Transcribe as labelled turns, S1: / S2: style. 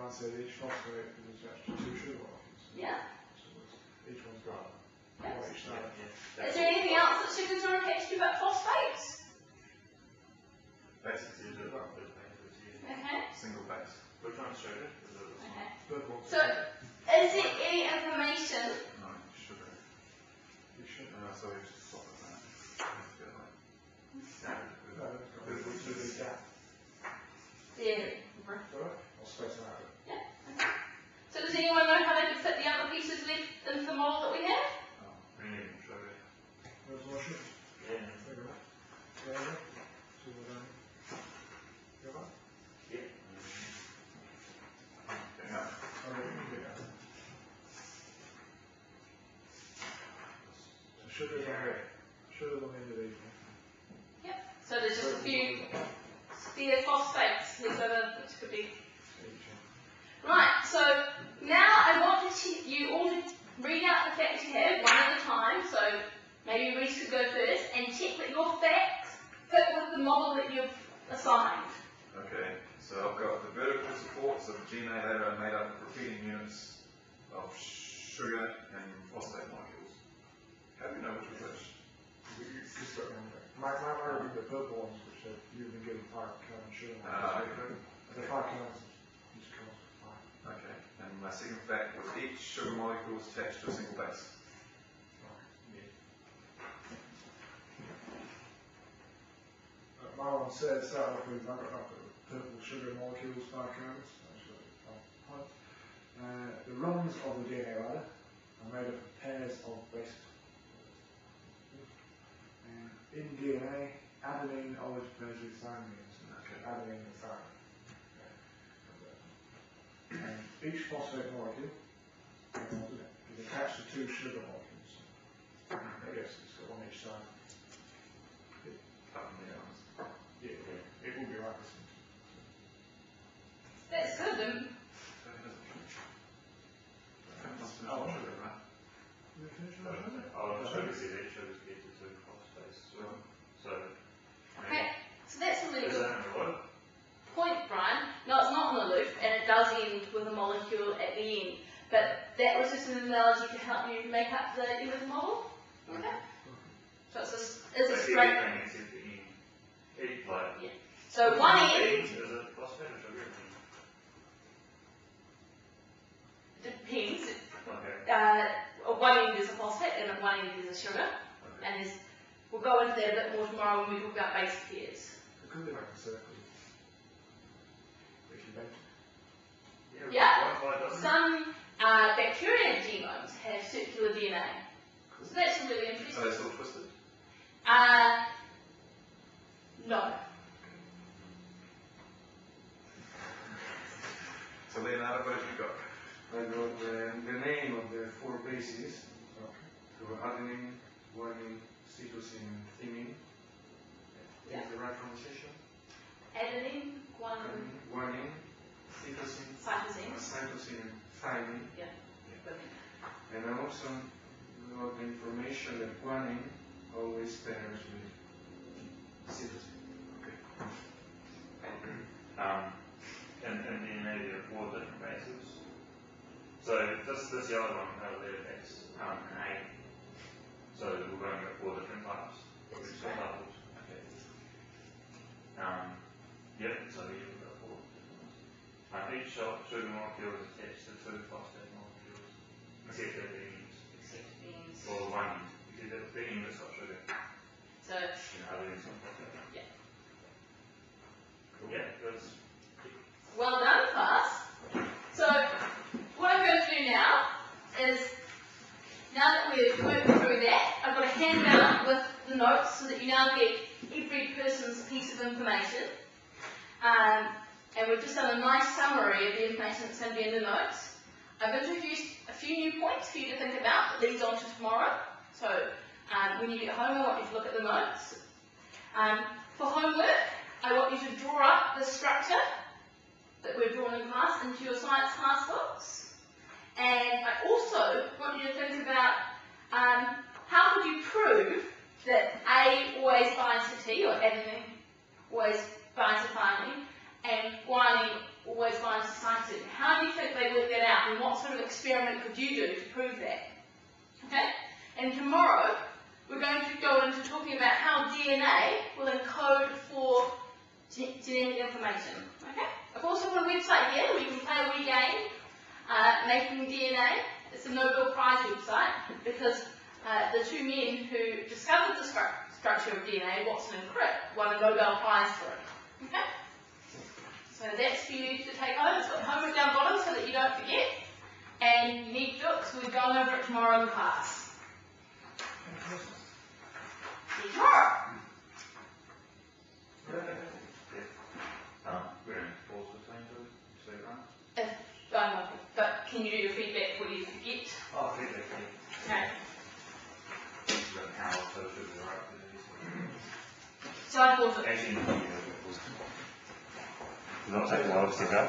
S1: Brian said each phosphate is attached to 2 sugar molecules.
S2: Yeah.
S1: So each one's got
S2: Yes.
S1: one each side.
S2: Is there anything else that sugars are attached to but phosphates?
S3: Bases usually
S2: Okay.
S3: single base. Which one's sugar? Is it this
S2: Okay.
S1: Purple.
S2: So, is there any information?
S3: one? No, sugar.
S1: You should.
S3: So we just swap it out.
S1: No, there's a big gap.
S2: Yeah.
S1: Alright, I'll space them out.
S2: Yeah. Okay. So does anyone know how they could fit the other pieces left into the model that we have?
S3: Oh, we need sugar.
S1: There's more sugar.
S3: Yeah.
S1: There you go. There you go. See what I mean? You all right?
S3: Yeah.
S1: Oh, yeah, you can do that. So sugar's on the end of these ones.
S2: Yep. So there's just a few sphere phosphates. These are the, which could be.
S1: Each one.
S2: Right, so now I want you all to read out the facts you have one at a time. So maybe Reese could go first and check that your facts fit with the model that you've assigned.
S3: Okay, so I've got the vertical supports of DNA ladder are made up of repeating units of sugar and phosphate molecules. How do you know which is which?
S1: It's just got one there. Might be the purple ones, which you've been given 5 carbon sugar.
S3: Okay.
S1: The 5 carbons, each carbon 5.
S3: Okay, and my second fact was each sugar molecule is attached to a single base.
S1: My one says start off with I've got purple sugar molecules, 5 carbons. The rungs of the DNA ladder are made up of pairs of bases. And in DNA, adenine always pairs with thymine.
S3: Okay.
S1: Adenine and thymine. And each phosphate molecule is attached to 2 sugar molecules. I guess it's got one each side. Yeah, it will be like this.
S2: That's good. Then.
S3: Oh, sugar, right?
S1: Did we finish
S3: Oh,
S1: that?
S3: sugar said each sugar is get to 2 phosphates as well. So,
S2: Okay, so that's a really
S3: is
S2: good
S3: that in the loop?
S2: point, Brian. No, it's not in the loop, and it does end with a molecule at the end. But that was just an analogy to help you make up the end of the model. Okay? So it's a straight.
S3: Everything except the end. Each like.
S2: Yeah. So one end
S3: Is it phosphate or sugar?
S2: depends.
S3: Okay.
S2: One end is a phosphate and one end is a sugar.
S3: Okay.
S2: And we'll go into that a bit more tomorrow when we talk about base pairs.
S1: It could be like a circle. If you bend it.
S2: Yeah.
S3: Why doesn't it?
S2: Some bacteria genomes have circular DNA. So that's really
S3: Are
S2: interesting.
S3: they still twisted?
S2: No.
S3: So Leonardo, what have you got?
S4: I got the name of the 4 bases. So adenine, guanine, cytosine, thymine.
S2: Yeah.
S4: Is the right pronunciation?
S2: Adenine, guanine,
S4: Guanine, cytosine,
S2: cytosine.
S4: cytosine, thymine.
S2: Yeah.
S4: And I also got the information that guanine always pairs with cytosine.
S3: Okay. In DNA there are 4 different bases. So this yellow one has a letter base, an A. So we're going to get 4 different types.
S2: That's
S3: Which
S2: right.
S3: are doubles. Okay. Yep, so you've got 4 different ones. Each sugar molecule is attached to 2 phosphate molecules. Except at the ends. Or one end. Because at the end it's got sugar.
S2: So,
S3: Other ends got phosphate.
S2: yeah.
S3: Cool. Yeah, that's
S2: Well done, class. So, what I'm going to do now is, now that we've worked through that, I've got a handout with the notes so that you now get every person's piece of information. And we've just done a nice summary of the information that's going to be in the notes. I've introduced a few new points for you to think about that leads on to tomorrow. So, when you get home, I want you to look at the notes. For homework, I want you to draw up the structure that we've drawn in class into your science class books. And I also want you to think about how could you prove that A always binds to T, or adenine always binds to thymine, and guanine always binds to cytosine. How could you do to prove that? Okay? And tomorrow, we're going to go into talking about how DNA will encode for genetic information. Okay? I've also got a website here where you can play a wee game, making DNA. It's a Nobel Prize website because the two men who discovered the structure of DNA, Watson and Crick, won a Nobel Prize for it. Okay? So that's for you to take home. It's got homework down bottom so that you don't forget. And you need to do it because we're going over it tomorrow in class. See you tomorrow.
S3: We're going to pause the time to say that.
S2: But can you do your feedback before you forget?
S3: Oh, feedback.
S2: Okay.
S3: How social is right for this.
S2: So I pause it.
S3: Actually, not take a while to set up.